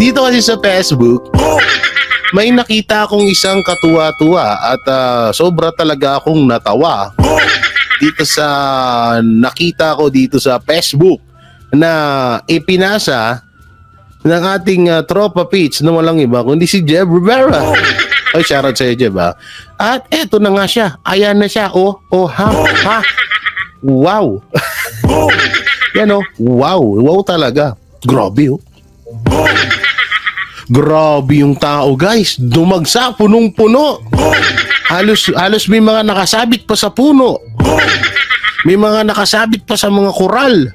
Dito kasi sa Facebook, may nakita akong isang katuwa-tuwa at sobra talaga akong natawa dito sa nakita ko dito sa Facebook na ipinasa ng ating tropa Peach na walang iba kundi si Jeb Rivera. Ay, shoutout sa'yo, Jeb, ha? At eto na nga siya. Ayan na siya. Oh, ha? Wow. Yan, oh. Wow. Wow talaga. Grabe, oh. Grabe yung tao, guys. Dumagsa, punong-puno. Halos may mga nakasabit pa sa puno. May mga nakasabit pa sa mga koral.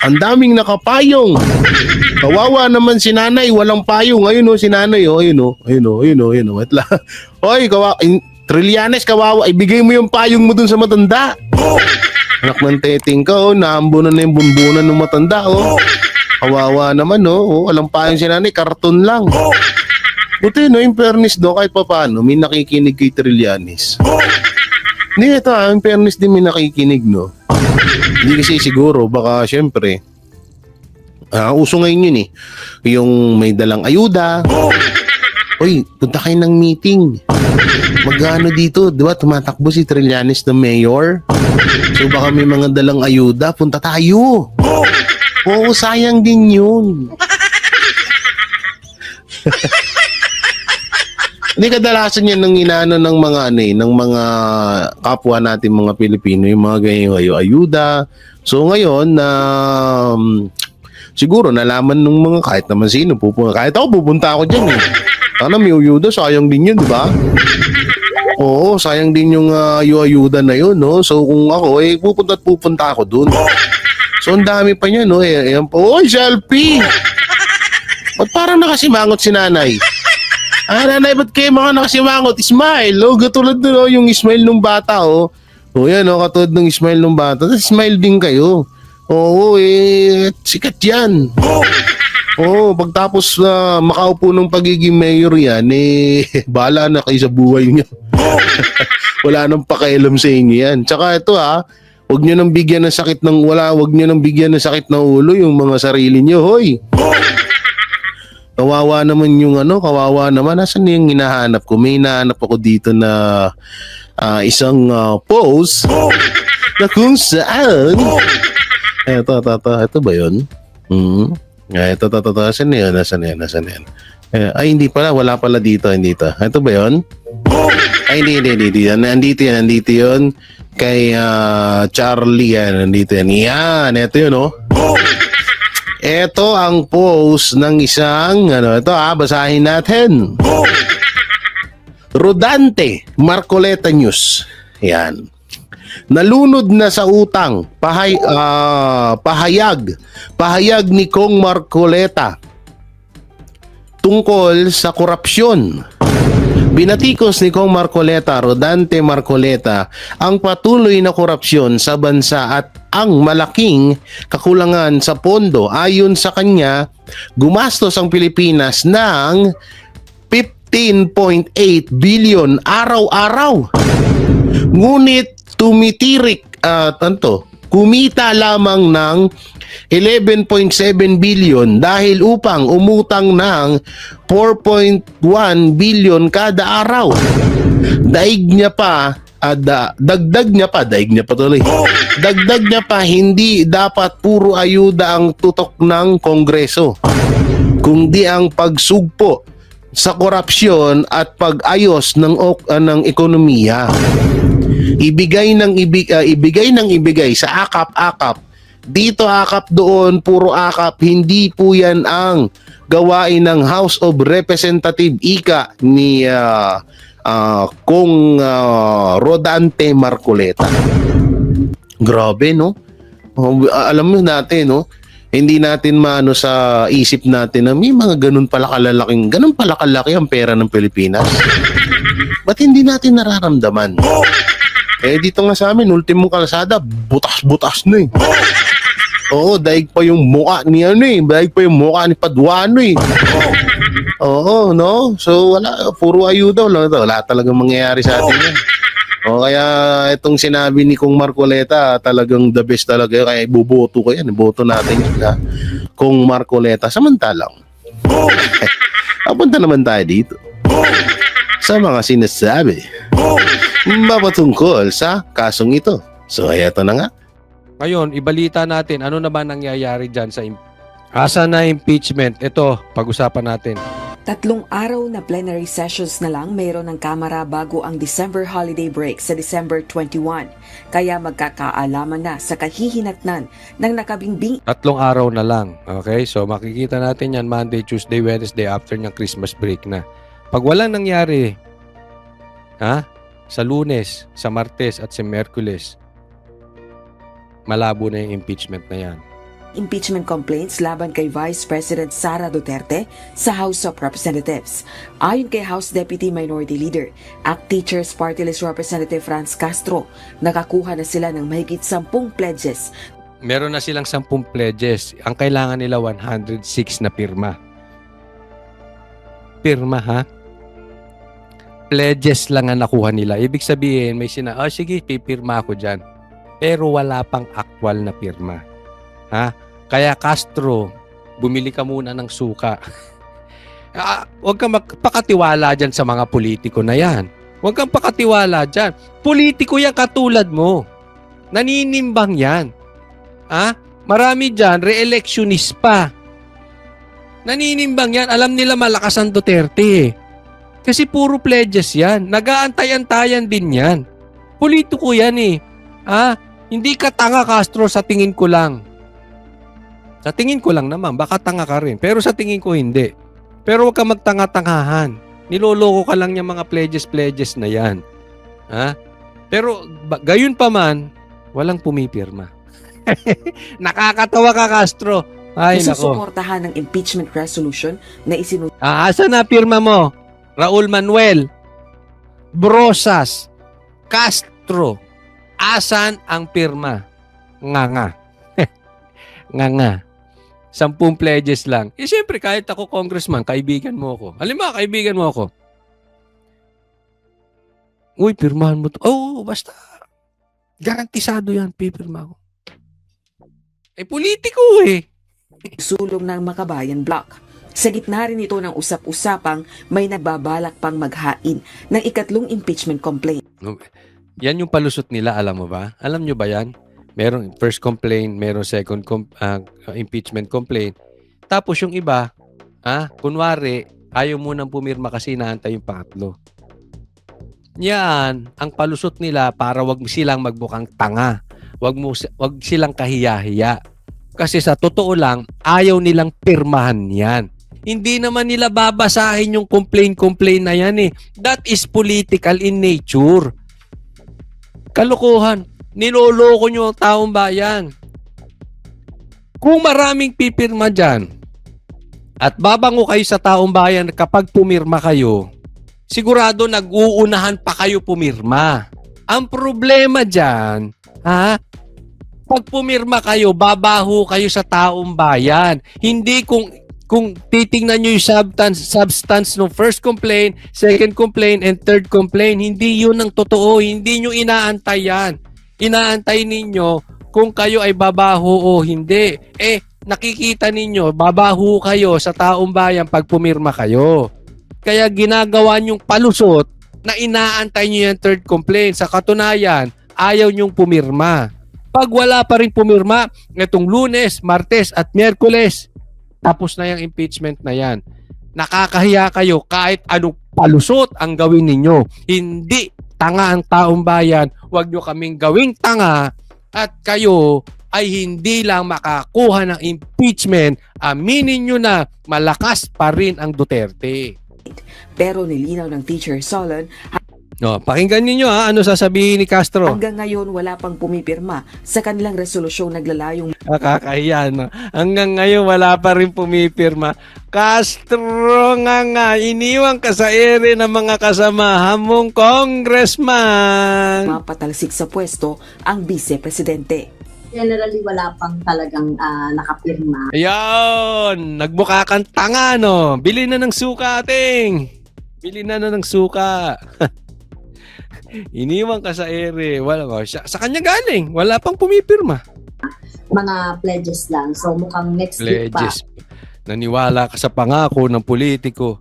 Ang daming nakapayong. Kawawa naman si nanay, walang payong. Ayun o, si nanay o. Ayun o. Wait lang. Hoy, Trillanes, kawawa. Ibigay mo yung payong mo dun sa matanda. Anak ng teting ka o. Naambunan na yung bunbunan ng matanda o. Kawawa naman o. Walang payong si nanay, karton lang. Buti no, in fairness do, kahit pa paano, may nakikinig kay Trillanes. Hindi, ito in fairness din may nakikinig, no. Hindi kasi siguro, baka syempre, uso ngayon yun eh. Yung may dalang ayuda. Uy, punta kayo ng meeting. Magano dito, di ba? Tumatakbo si Trillanes na mayor. So baka may mga dalang ayuda, punta tayo. Oo, sayang din yun. Hindi kadalasan yan ng inaano ng mga ng mga kapwa natin mga Pilipino, yung mga ganyang ayuda. So ngayon na siguro nalaman ng mga kahit naman sino pupunta. Kahit ako pupunta ako diyan eh. Sana may ayuda, sayang din 'yun, 'di ba? Oo, sayang din yung ayuda na 'yun, no. So kung ako pupunta ako doon. So ang dami pa niya, no. Ayan po, oy, selfie. Ba't parang nakasimangot si nanay? Nanay, ba't kayo mga nakasimangot? Smile, oh, katulad doon, yung smile ng bata, oh. O yan, oh, katulad ng smile ng bata. Smile din kayo. Oo, sikat yan. Oo, pagtapos makaupo ng pagiging mayor yan, bahala na kayo sa buhay niyo. Wala nang pakialam sa inyo yan. Tsaka ito, huwag nyo nang bigyan ng sakit ng huwag nyo nang bigyan ng sakit ng ulo yung mga sarili nyo, hoy. Kawawa naman yung kawawa naman. Nasaan yung hinahanap ko? May hinahanap ako dito na isang post na kung saan ito ba yun? Ito. Saan yan? Ay, hindi pala. Wala pala dito. Hindi ito. Ito ba yun? Ay, hindi. Nandito yun. Kay Charlie yan. Nandito yan. Yan. Ito yun, oh. Ito ang post ng isang, basahin natin. Rodante, Marcoleta News. Yan. Nalunod na sa utang, pahayag ni Kong Marcoleta tungkol sa korupsyon. Binatikos ni Kong Marcoleta, Rodante Marcoleta, ang patuloy na korupsyon sa bansa at ang malaking kakulangan sa pondo. Ayon sa kanya, gumastos ang Pilipinas ng 15.8 billion araw-araw. Ngunit kumita lamang ng 11.7 billion dahil upang umutang ng 4.1 billion kada araw. Dagdag niya pa, hindi dapat puro ayuda ang tutok ng Kongreso, kundi ang pagsugpo sa korupsyon at pag-ayos ng ekonomiya. Ibigay ng ibigay sa akap-akap. Dito akap, doon puro akap. Hindi po yan ang gawain ng House of Representative ika ni Kong Rodante Marcoleta. Grabe, no? Alam mo natin, no? Hindi natin maano sa isip natin na may mga ganun pala kalaki ang pera ng Pilipinas. Ba't hindi natin nararamdaman? Dito nga sa amin, ultimong kalsada, butas-butas na eh. Oo, daig pa yung mukha ni daig pa yung mukha ni Paduano eh. Oo, no? So wala, puro ayuda, wala talagang mangyayari sa atin yan. O kaya itong sinabi ni Kong Marcoleta, talagang the best talaga, kaya iboboto ko yan, iboto natin yun, Kong Marcoleta. Samantalang, Papunta naman tayo dito sa mga sinasabi mapatungkol sa kasong ito. So, eto na nga. Ngayon, ibalita natin ano na ba nangyayari dyan sa asa na impeachment. Ito, pag-usapan natin. 3 araw na plenary sessions na lang mayroon ng Kamara bago ang December holiday break sa December 21. Kaya magkakaalaman na sa kahihinatnan ng nakabingbing 3 araw na lang. Okay? So, makikita natin yan Monday, Tuesday, Wednesday after ng Christmas break na. Pag walang nangyari, sa Lunes, sa Martes at sa Miyerkules, malabo na yung impeachment na yan. impeachment complaints laban kay Vice President Sara Duterte sa House of Representatives. Ayon kay House Deputy Minority Leader, ACT Teachers Party List Representative Franz Castro, nakakuha na sila ng mahigit 10 pledges. Meron na silang 10 pledges. Ang kailangan nila 106 na pirma. Pirma, ha? Pledges lang ang nakuha nila. Ibig sabihin, may sige, pipirma ako dyan. Pero wala pang actual na pirma. Ha? Kaya Castro, bumili ka muna ng suka. Huwag kang pakatiwala dyan sa mga politiko na yan. Huwag kang pakatiwala dyan. Politiko yan katulad mo. Naninimbang yan. Marami dyan, re-electionist pa. Naninimbang yan. Alam nila malakas ang Duterte. Kasi puro pledges yan. Nag-aantay-antayan din yan. Politiko yan eh. Hindi ka tanga, Castro, sa tingin ko lang. Sa tingin ko lang naman, baka tanga ka rin. Pero sa tingin ko hindi. Pero huwag ka magtanga-tangahan. Niloloko ka lang yung mga pledges na yan. Pero gayon pa man, walang pumipirma. Nakakatawa ka, Castro. Ay, nako. Susuportahan ng impeachment resolution na isinunod. Asa na pirma mo? Raul Manuel, Brosas, Castro. Asan ang pirma? Nga. Nga. 10 pledges lang. Siyempre, kahit ako congressman, kaibigan mo ako. Halimbawa, kaibigan mo ako. Uy, pirmahan mo to. Basta. Garantisado yan, pipirma ko. Politiko eh. Sulong ng Makabayan Block. Sa gitna rin ito ng usap-usapang may nagbabalak pang maghain ng ikatlong impeachment complaint. Yan yung palusot nila, alam mo ba? Alam nyo ba yan? Merong first complaint, merong second impeachment complaint. Tapos yung iba, kunwari, ayaw munang pumirma kasi inaantay yung pangatlo. Yan, ang palusot nila para wag silang magbukang tanga. Wag silang kahiya-hiya. Kasi sa totoo lang, ayaw nilang pirmahan yan. Hindi naman nila babasahin yung complaint na yan eh. That is political in nature. Kalokohan. Niloloko nyo ang taong bayan. Kung maraming pipirma dyan at babango kayo sa taong bayan kapag pumirma kayo, sigurado nag-uunahan pa kayo pumirma. Ang problema dyan, pag pumirma kayo, babaho kayo sa taong bayan. Hindi kung titingnan nyo yung substance ng first complaint, second complaint, and third complaint, hindi yun ang totoo. Hindi nyo inaantay yan. Inaantay ninyo kung kayo ay babaho o hindi. Nakikita ninyo, babaho kayo sa taong bayan pag pumirma kayo. Kaya ginagawa nyong palusot na inaantay nyo yung third complaint. Sa katunayan, ayaw nyong pumirma. Pag wala pa rin pumirma, itong Lunes, Martes at Miyerkules, tapos na yung impeachment na yan. Nakakahiya kayo kahit anong palusot ang gawin ninyo. Hindi tanga ang taong bayan, huwag nyo kaming gawing tanga at kayo ay hindi lang makakuha ng impeachment, aminin nyo na malakas pa rin ang Duterte. Pero nilinaw ng Teacher Solon, Pakinggan ninyo ano sasabihin ni Castro. Hanggang ngayon wala pang pumipirma sa kanilang resolusyong naglalayong Nakakahiya, no? Hanggang ngayon wala pa rin pumipirma. Castro nga, iniwan ka sa ere ng mga kasamahan mong congressman. mapatalsik sa pwesto ang vice-presidente. Generally, wala pang talagang nakapirma. Ayun, nagbuka kang tanga, no? Bili na ng suka, ating. Bili na ng suka. Iniwan ka sa ere. Sa kanya galing. Wala pang pumipirma. Mga pledges lang. So, mukhang next week pa. Naniwala ka sa pangako ng politiko.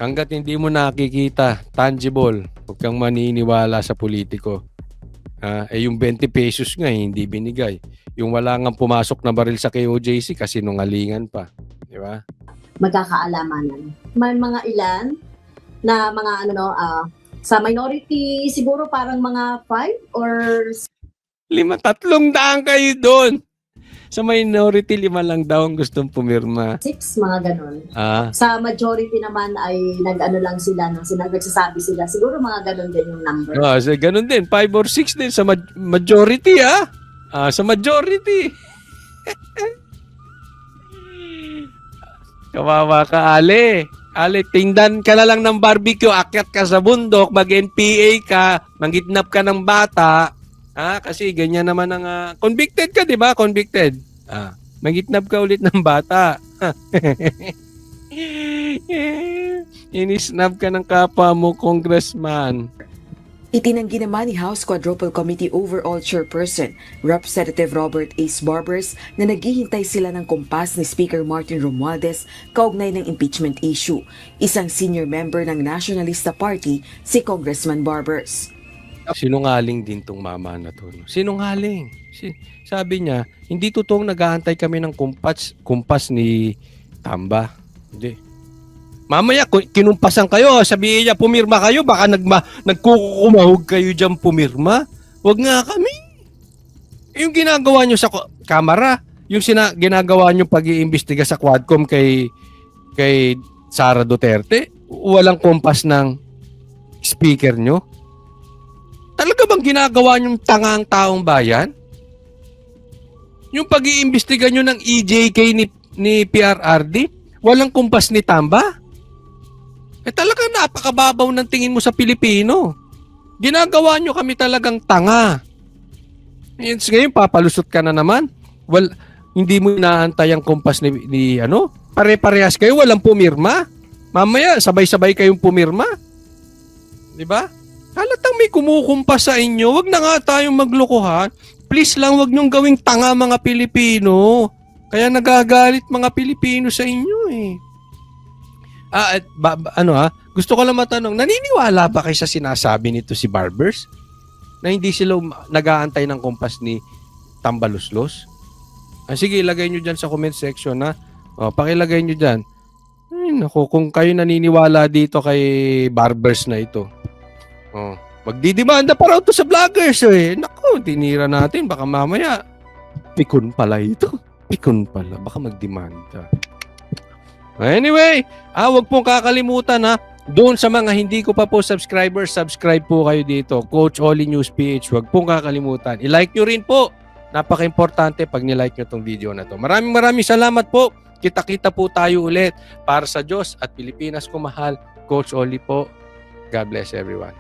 Hanggat hindi mo nakikita, tangible, huwag kang maniniwala sa politiko. Yung 20 pesos nga, hindi binigay. Yung wala nga pumasok na baril sa KOJC kasi nungalingan pa. Di ba? Magkakaalamanan. May mga ilan na mga sa minority siguro parang mga 5 or 300 kayo doon. Sa minority, 5 lang daw ang gustong pumirma. 6, mga ganun. Ah, Sa majority naman ay lang sila, nagsasabi sila. Siguro mga ganun din yung number. so, ganun din. 5 or 6 din sa majority, sa majority. Kawawa ka, Ale. Ale, tingdan ka na lang ng barbecue, akyat ka sa bundok, mag-NPA ka, manggidnap ka ng bata. Kasi ganyan naman ang... convicted ka, di ba? Convicted. Manggidnap ka ulit ng bata. Inisnab ka ng kapwa mo, congressman. Itinanggi naman ni House Quadruple Committee Overall Chairperson Representative Robert Ace Barbers na naghihintay sila ng kumpas ni Speaker Martin Romualdez kaugnay ng impeachment issue. Isang senior member ng Nationalista Party, si Congressman Barbers. Sinungaling din tong mama na to. No? Sinungaling. Sabi niya, hindi totoong nag-aantay kami ng kumpas ni Tamba. Hindi. Mamaya, kinumpasan kayo, sabihin niya, pumirma kayo, baka nagkukumahog kayo dyan pumirma. Huwag nga kami. Yung ginagawa nyo sa kamera, yung ginagawa nyo pag-iimbestiga sa Quadcom kay Sara Duterte, walang kumpas ng speaker nyo. Talaga bang ginagawa nyong tangang taong bayan? Yung pag-iimbestiga nyo ng EJK ni PRRD, walang kumpas ni Tamba? Talaga napakababaw ng tingin mo sa Pilipino. Ginagawa nyo kami talagang tanga. Ngayon, papalusot ka na naman. Well, hindi mo inaantay ang kumpas ni pare-parehas kayo, walang pumirma. Mamaya, sabay-sabay kayong pumirma. Di ba? Halatang may kumukumpas sa inyo. Wag na nga tayong maglokohan. Please lang, wag nyong gawing tanga mga Pilipino. Kaya nagagalit mga Pilipino sa inyo eh. Gusto ko lang matanong, naniniwala ba kayo sa sinasabi nito si Barbers? Na hindi sila nag-aantay ng kumpas ni Tambaluslos? Sige, ilagay nyo dyan sa comment section na. Pakilagay nyo dyan. Ay, naku, kung kayo naniniwala dito kay Barbers na ito. Magdidemanda pa raw to sa vloggers eh. Naku, tinira natin. Baka mamaya, pikon pala ito. Pikon pala. Baka magdemanda. Anyway, wag pong kakalimutan doon sa mga hindi ko pa po subscribers, subscribe po kayo dito. Coach Oli News PH, wag pong kakalimutan. I-like nyo rin po. Napaka-importante pag nilike nyo tong video na to. Maraming salamat po. Kita-kita po tayo ulit. Para sa Diyos at Pilipinas ko mahal, Coach Oli po. God bless everyone.